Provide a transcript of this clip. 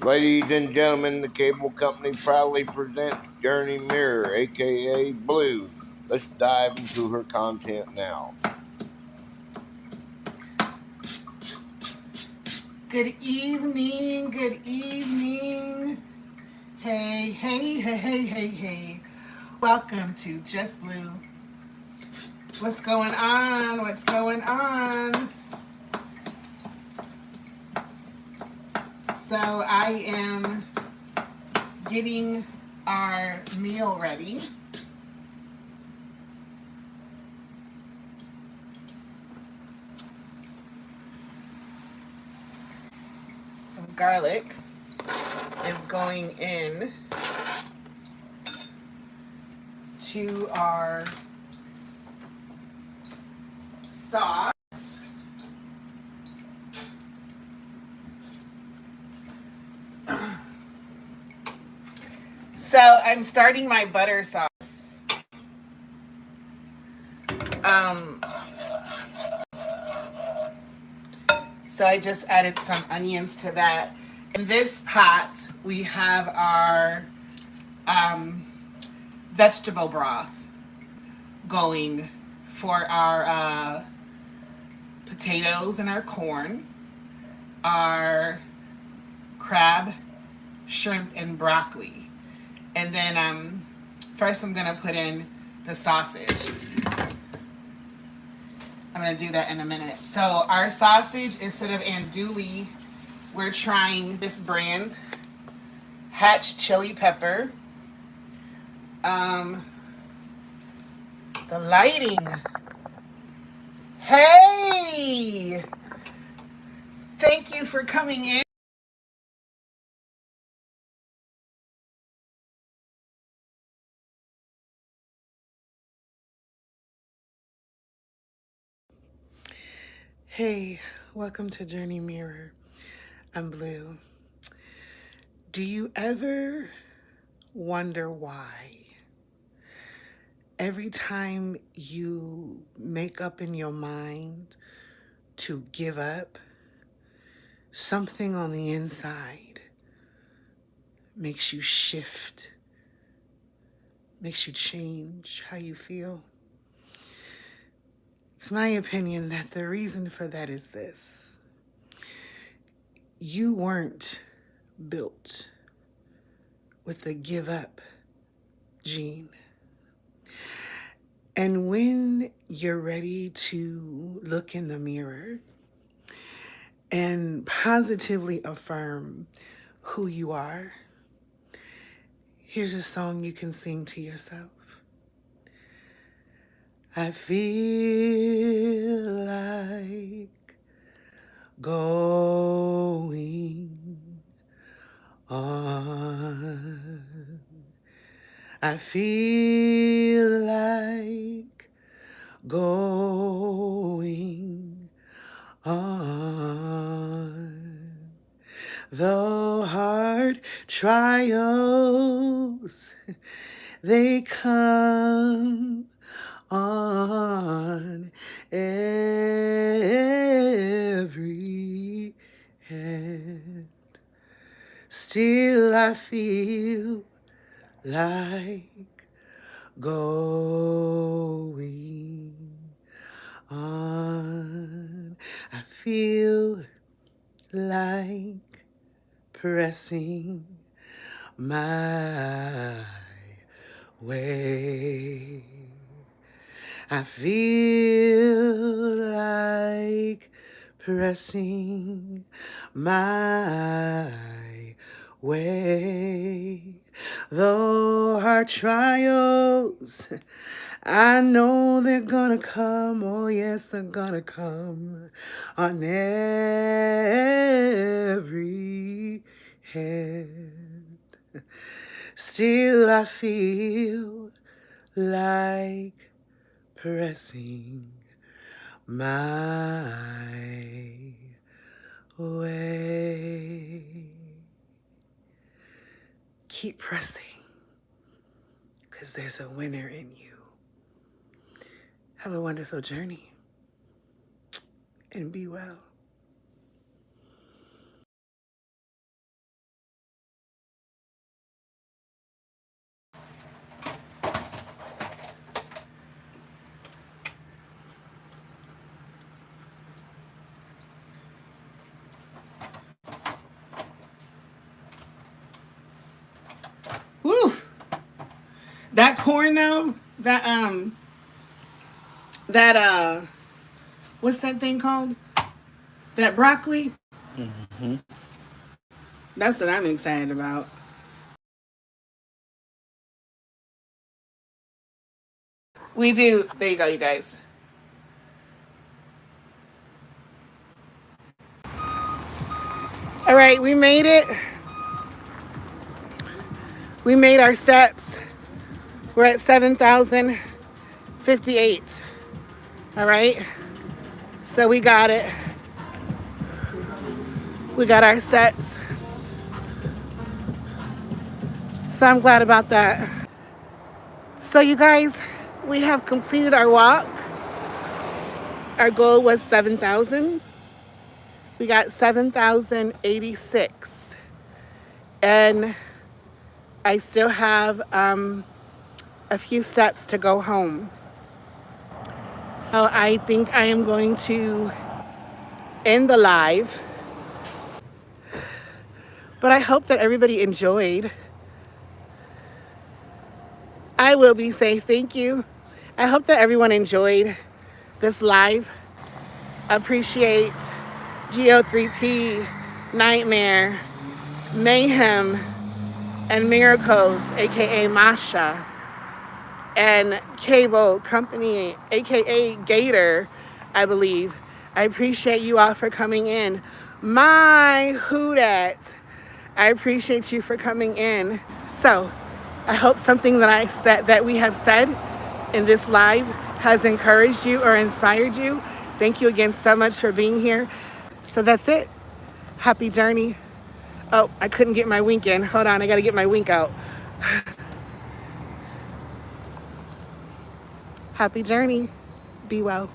Ladies and gentlemen, the cable company proudly presents Journey Mirror, aka Blue. Let's dive into her content now. Good evening, good evening. Hey, hey, hey, hey, hey, hey. Welcome to Just Blue. What's going on? What's going on? So I am getting our meal ready. Some garlic is going in to our sauce. So I'm starting my butter sauce. So I just added some onions to that. In this pot, we have our vegetable broth going for our potatoes and our corn, our crab, shrimp, and broccoli. And then first I'm gonna put in the sausage. I'm gonna do that in a minute. So our sausage, instead of andouille, we're trying this brand, Hatch Chili Pepper. The lighting. Hey! Thank you for coming in. Hey, welcome to Journey Mirror. I'm Blue. Do you ever wonder why every time you make up in your mind to give up, something on the inside makes you shift, makes you change how you feel? It's my opinion that the reason for that is this. You weren't built with the give up gene. And when you're ready to look in the mirror and positively affirm who you are, here's a song you can sing to yourself. I feel like going on. I feel like going on. The hard trials, they come on every hand. Still I feel like going on. I feel like pressing my way. I feel like pressing my way. Though our trials, I know they're gonna come. Oh yes, they're gonna come on every hand. Still I feel like pressing my way. Keep pressing, because there's a winner in you. Have a wonderful journey, and be well. That corn though, that what's that thing called? That broccoli. Mm-hmm. That's what I'm excited about. We do. There you go, you guys. All right, we made it. We made our steps. We're at 7,058. All right. So we got it. We got our steps. So I'm glad about that. So you guys, we have completed our walk. Our goal was 7,000. We got 7,086. And I still have a few steps to go home. So I think I am going to end the live. But I hope that everybody enjoyed. I will be safe. Thank you. I hope that everyone enjoyed this live. Appreciate GO3P, Nightmare, Mayhem, and Miracles, aka Masha, and Cable Company, aka Gator, I believe. I appreciate you all for coming in. My who dat. I appreciate you for coming in. So, I hope something that we have said in this live has encouraged you or inspired you. Thank you again so much for being here. So that's it. Happy journey. Oh, I couldn't get my wink in. Hold on, I gotta get my wink out. Happy journey. Be well.